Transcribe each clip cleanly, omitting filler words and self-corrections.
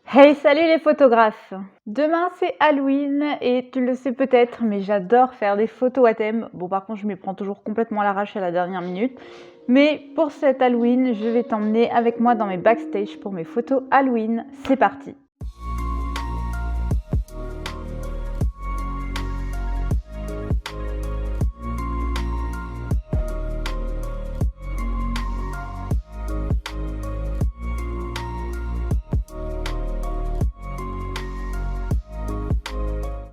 Hey, salut les photographes! Demain c'est Halloween et tu le sais peut-être, mais j'adore faire des photos à thème. Bon, par contre, je m'y prends toujours complètement à l'arrache à la dernière minute. Mais pour cet Halloween, je vais t'emmener avec moi dans mes backstage pour mes photos Halloween. C'est parti!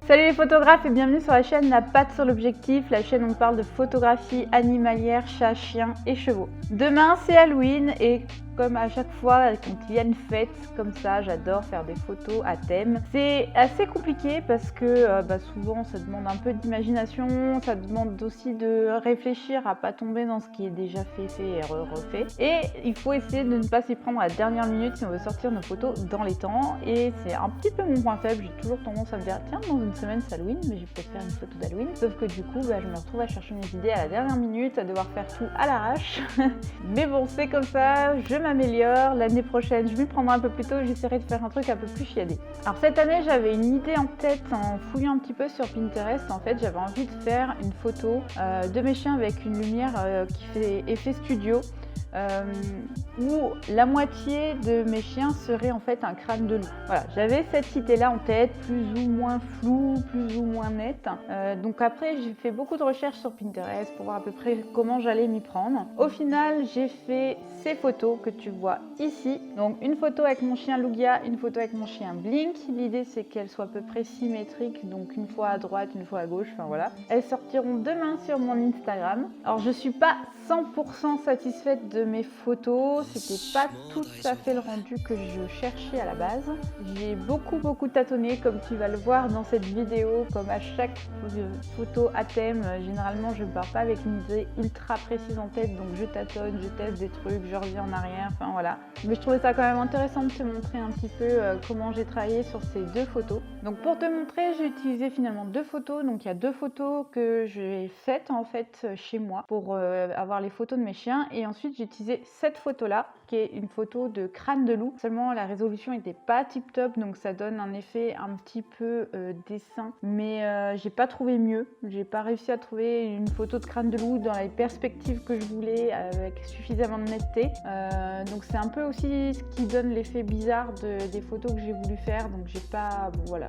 Salut les photographes et bienvenue sur la chaîne La Patte sur l'objectif, la chaîne où on parle de photographie animalière, chats, chiens et chevaux. Demain c'est Halloween et comme à chaque fois quand il y a une fête comme ça, j'adore faire des photos à thème. C'est assez compliqué parce que souvent ça demande un peu d'imagination, ça demande aussi de réfléchir à pas tomber dans ce qui est déjà fait et refait. Et il faut essayer de ne pas s'y prendre à la dernière minute si on veut sortir nos photos dans les temps. Et c'est un petit peu mon point faible, j'ai toujours tendance à me dire tiens, dans une semaine c'est Halloween, mais je vais peut-être faire une photo d'Halloween. Sauf que du coup je me retrouve à chercher mes idées à la dernière minute, à devoir faire tout à l'arrache. Mais bon, c'est comme ça, je m'améliore. L'année prochaine je m'y prendrai un peu plus tôt et j'essaierai de faire un truc un peu plus chiadé. Alors cette année j'avais une idée en tête en fouillant un petit peu sur Pinterest. En fait j'avais envie de faire une photo de mes chiens avec une lumière qui fait effet studio. Où la moitié de mes chiens serait en fait un crâne de loup. Voilà, j'avais cette idée là en tête, plus ou moins floue, plus ou moins nette. Donc après j'ai fait beaucoup de recherches sur Pinterest pour voir à peu près comment j'allais m'y prendre. Au final j'ai fait ces photos que tu vois ici. Donc une photo avec mon chien Lugia, une photo avec mon chien Blink. L'idée c'est qu'elles soient à peu près symétriques, donc une fois à droite, une fois à gauche, enfin voilà. Elles sortiront demain sur mon Instagram. Alors je suis pas 100% satisfaite de mes photos, c'était pas tout à fait le rendu que je cherchais à la base. J'ai beaucoup tâtonné comme tu vas le voir dans cette vidéo, comme à chaque photo à thème. Généralement je ne pars pas avec une idée ultra précise en tête, donc je tâtonne, je teste des trucs, je reviens en arrière, enfin voilà. Mais je trouvais ça quand même intéressant de te montrer un petit peu comment j'ai travaillé sur ces deux photos. Donc pour te montrer, j'ai utilisé finalement deux photos. Donc il y a deux photos que j'ai faites en fait chez moi pour avoir les photos de mes chiens, et ensuite j'ai utilisé cette photo là qui est une photo de crâne de loup. Seulement la résolution n'était pas tip top, donc ça donne un effet un petit peu dessin, mais j'ai pas trouvé mieux. J'ai pas réussi à trouver une photo de crâne de loup dans les perspectives que je voulais avec suffisamment de netteté. Donc c'est un peu aussi ce qui donne l'effet bizarre des photos que j'ai voulu faire. Donc j'ai pas, bon, voilà,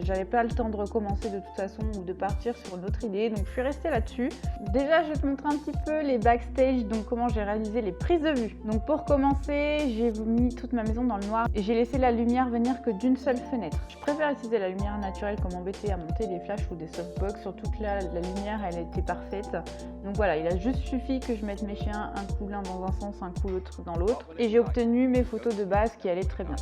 j'avais pas le temps de recommencer de toute façon ou de partir sur une autre idée, donc je suis restée là-dessus. Déjà je vais te montrer un petit peu les backstage, donc comment j'ai réalisé les prises de vue. Donc pour commencer, j'ai mis toute ma maison dans le noir et j'ai laissé la lumière venir que d'une seule fenêtre. Je préfère utiliser la lumière naturelle comme m'embêter à monter des flashs ou des softbox, surtout que là la lumière elle était parfaite. Donc voilà, il a juste suffi que je mette mes chiens un coup l'un dans un sens, un coup l'autre dans l'autre, et j'ai obtenu mes photos de base qui allaient très bien.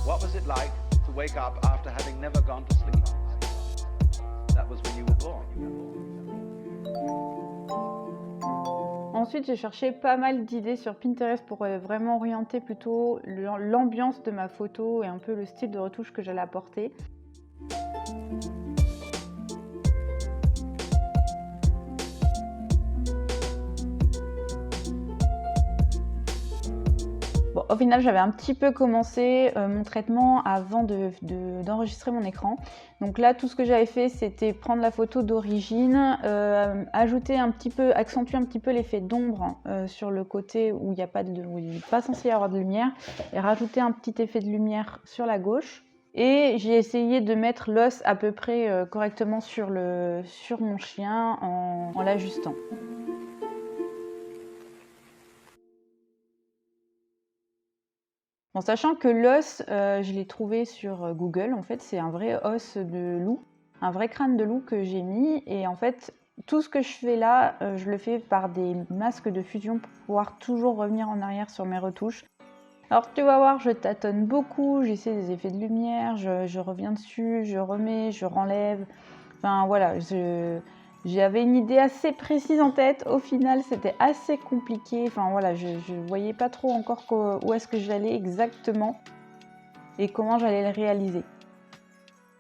What was it like to wake up after having never gone to sleep? That was when you were born. Ensuite, j'ai cherché pas mal d'idées sur Pinterest pour vraiment orienter plutôt l'ambiance de ma photo et un peu le style de retouche que j'allais apporter. Bon, au final, j'avais un petit peu commencé mon traitement avant d'enregistrer mon écran. Donc là, tout ce que j'avais fait, c'était prendre la photo d'origine, ajouter un petit peu, accentuer un petit peu l'effet d'ombre sur le côté où il n'est pas censé y avoir de lumière, et rajouter un petit effet de lumière sur la gauche. Et j'ai essayé de mettre l'os à peu près correctement sur mon chien en l'ajustant. En sachant que l'os, je l'ai trouvé sur Google, en fait c'est un vrai os de loup, un vrai crâne de loup que j'ai mis, et en fait tout ce que je fais là, je le fais par des masques de fusion pour pouvoir toujours revenir en arrière sur mes retouches. Alors tu vas voir, je tâtonne beaucoup, j'essaie des effets de lumière, je reviens dessus, je remets, je renlève, enfin voilà, j'avais une idée assez précise en tête. Au final, c'était assez compliqué. Enfin voilà, je voyais pas trop encore où est-ce que j'allais exactement et comment j'allais le réaliser.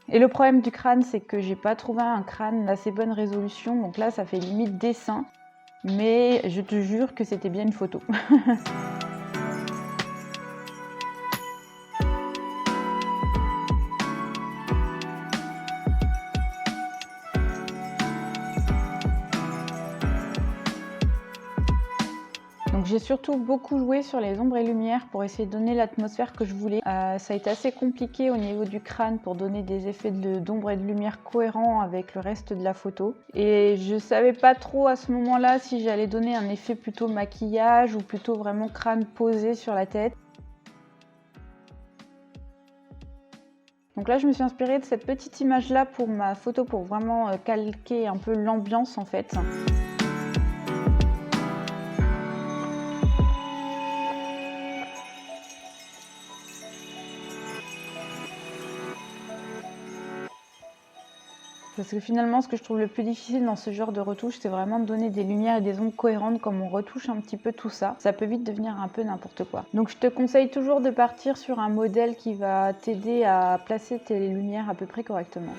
Et le problème du crâne, c'est que j'ai pas trouvé un crâne d'assez bonne résolution. Donc là, ça fait limite dessin. Mais je te jure que c'était bien une photo. j'ai surtout beaucoup joué sur les ombres et lumières pour essayer de donner l'atmosphère que je voulais. Ça a été assez compliqué au niveau du crâne pour donner des effets d'ombre et de lumière cohérents avec le reste de la photo. Et je savais pas trop à ce moment-là si j'allais donner un effet plutôt maquillage ou plutôt vraiment crâne posé sur la tête. Donc là, je me suis inspirée de cette petite image-là pour ma photo pour vraiment calquer un peu l'ambiance en fait. Parce que finalement, ce que je trouve le plus difficile dans ce genre de retouche, c'est vraiment de donner des lumières et des ombres cohérentes comme on retouche un petit peu tout ça. Ça peut vite devenir un peu n'importe quoi. Donc je te conseille toujours de partir sur un modèle qui va t'aider à placer tes lumières à peu près correctement.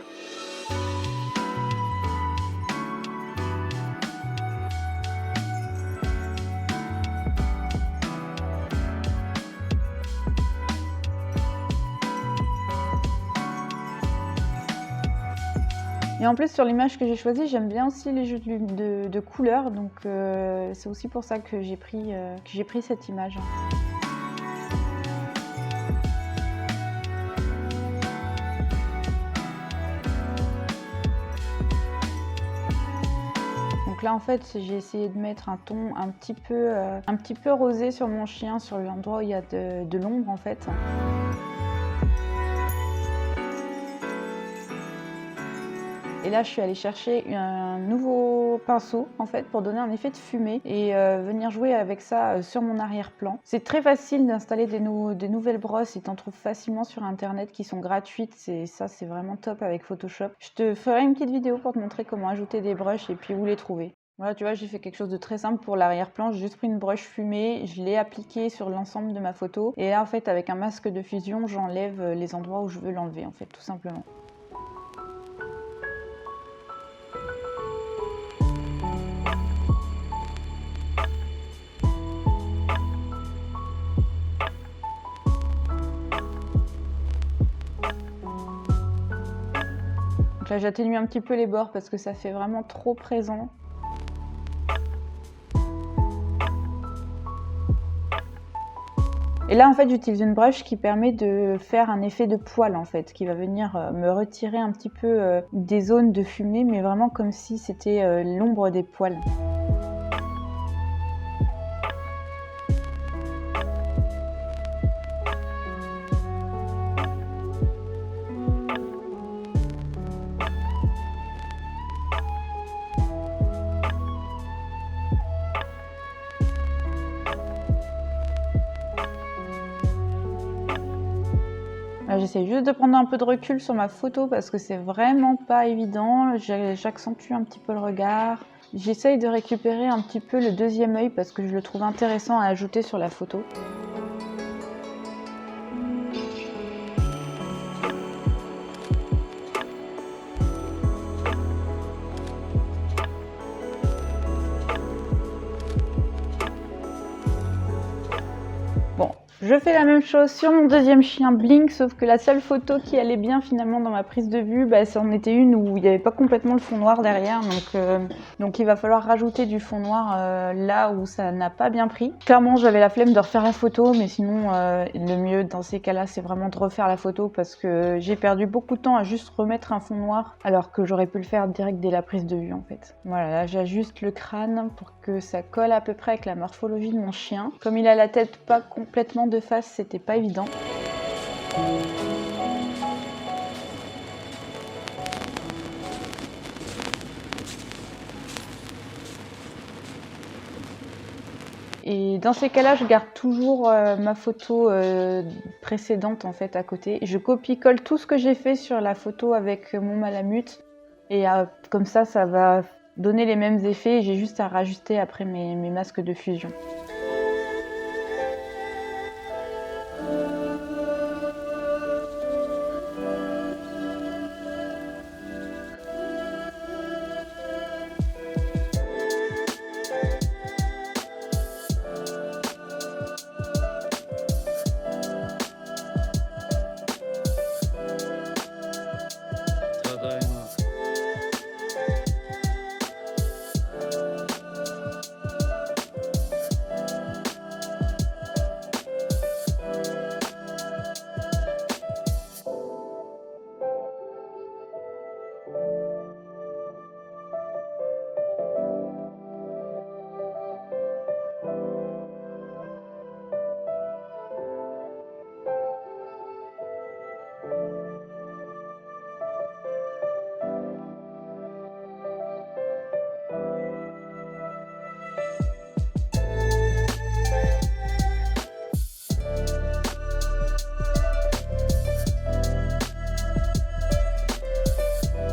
Et en plus sur l'image que j'ai choisie, j'aime bien aussi les jeux de couleurs, donc c'est aussi pour ça que j'ai pris cette image. Donc là en fait j'ai essayé de mettre un ton un petit peu rosé sur mon chien, sur l'endroit où il y a de l'ombre en fait. Et là, je suis allée chercher un nouveau pinceau en fait pour donner un effet de fumée et venir jouer avec ça sur mon arrière-plan. C'est très facile d'installer des nouvelles brosses et t'en trouves facilement sur internet qui sont gratuites. C'est vraiment top avec Photoshop. Je te ferai une petite vidéo pour te montrer comment ajouter des brushes et puis où les trouver. Voilà, tu vois, j'ai fait quelque chose de très simple pour l'arrière-plan. J'ai juste pris une brush fumée, je l'ai appliquée sur l'ensemble de ma photo. Et là, en fait, avec un masque de fusion, j'enlève les endroits où je veux l'enlever, en fait, tout simplement. Donc là, j'atténue un petit peu les bords parce que ça fait vraiment trop présent. Et là, en fait, j'utilise une brush qui permet de faire un effet de poil, en fait, qui va venir me retirer un petit peu des zones de fumée, mais vraiment comme si c'était l'ombre des poils. J'essaie juste de prendre un peu de recul sur ma photo parce que c'est vraiment pas évident. J'accentue un petit peu le regard. J'essaye de récupérer un petit peu le deuxième œil parce que je le trouve intéressant à ajouter sur la photo. Je fais la même chose sur mon deuxième chien Blink, sauf que la seule photo qui allait bien finalement dans ma prise de vue, c'en était une où il n'y avait pas complètement le fond noir derrière, donc il va falloir rajouter du fond noir là où ça n'a pas bien pris. Clairement j'avais la flemme de refaire la photo, mais sinon le mieux dans ces cas-là c'est vraiment de refaire la photo parce que j'ai perdu beaucoup de temps à juste remettre un fond noir alors que j'aurais pu le faire direct dès la prise de vue en fait. Voilà, là j'ajuste le crâne pour que ça colle à peu près avec la morphologie de mon chien. Comme il a la tête pas complètement de face, c'était pas évident. Et dans ces cas-là, je garde toujours ma photo précédente en fait à côté. Je copie-colle tout ce que j'ai fait sur la photo avec mon Malamute et comme ça va donner les mêmes effets et j'ai juste à rajuster après mes masques de fusion.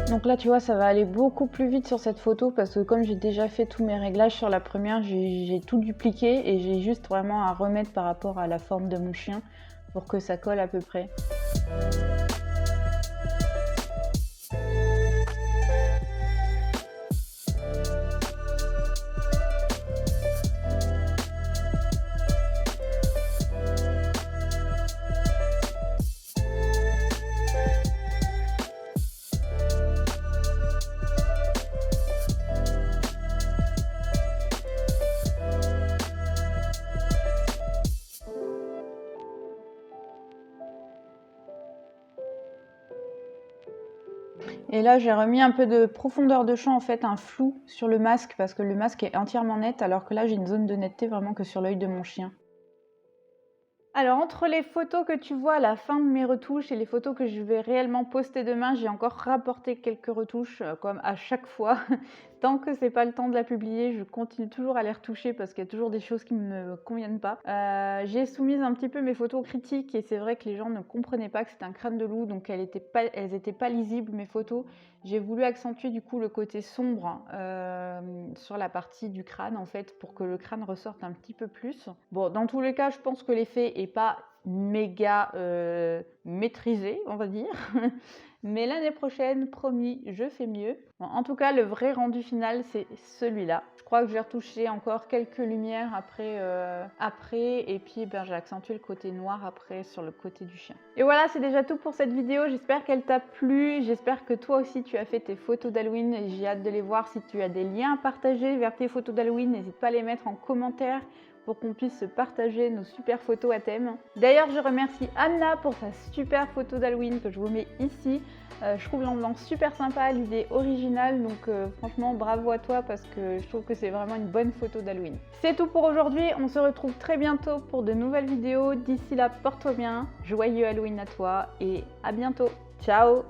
Donc là, tu vois, ça va aller beaucoup plus vite sur cette photo parce que comme j'ai déjà fait tous mes réglages sur la première, j'ai tout dupliqué et j'ai juste vraiment à remettre par rapport à la forme de mon chien pour que ça colle à peu près. Et là, j'ai remis un peu de profondeur de champ, en fait, un flou sur le masque, parce que le masque est entièrement net, alors que là, j'ai une zone de netteté vraiment que sur l'œil de mon chien. Alors, entre les photos que tu vois à la fin de mes retouches et les photos que je vais réellement poster demain, j'ai encore rapporté quelques retouches, comme à chaque fois. Tant que c'est pas le temps de la publier, je continue toujours à les retoucher parce qu'il y a toujours des choses qui me conviennent pas. J'ai soumis un petit peu mes photos critiques et c'est vrai que les gens ne comprenaient pas que c'était un crâne de loup, donc elles étaient pas lisibles, mes photos. J'ai voulu accentuer du coup le côté sombre sur la partie du crâne en fait pour que le crâne ressorte un petit peu plus. Bon, dans tous les cas, je pense que l'effet est pas méga maîtrisé, on va dire. Mais l'année prochaine, promis, je fais mieux. Bon, en tout cas, le vrai rendu final, c'est celui-là. Je crois que j'ai retouché encore quelques lumières après et puis j'ai accentué le côté noir après sur le côté du chien. Et voilà, c'est déjà tout pour cette vidéo. J'espère qu'elle t'a plu. J'espère que toi aussi, tu as fait tes photos d'Halloween. J'ai hâte de les voir. Si tu as des liens à partager vers tes photos d'Halloween, n'hésite pas à les mettre en commentaire pour qu'on puisse se partager nos super photos à thème. D'ailleurs, je remercie Anna pour sa super photo d'Halloween que je vous mets ici. Je trouve l'ambiance super sympa, l'idée originale, donc franchement bravo à toi parce que je trouve que c'est vraiment une bonne photo d'Halloween. C'est tout pour aujourd'hui, on se retrouve très bientôt pour de nouvelles vidéos. D'ici là, porte-toi bien, joyeux Halloween à toi et à bientôt. Ciao!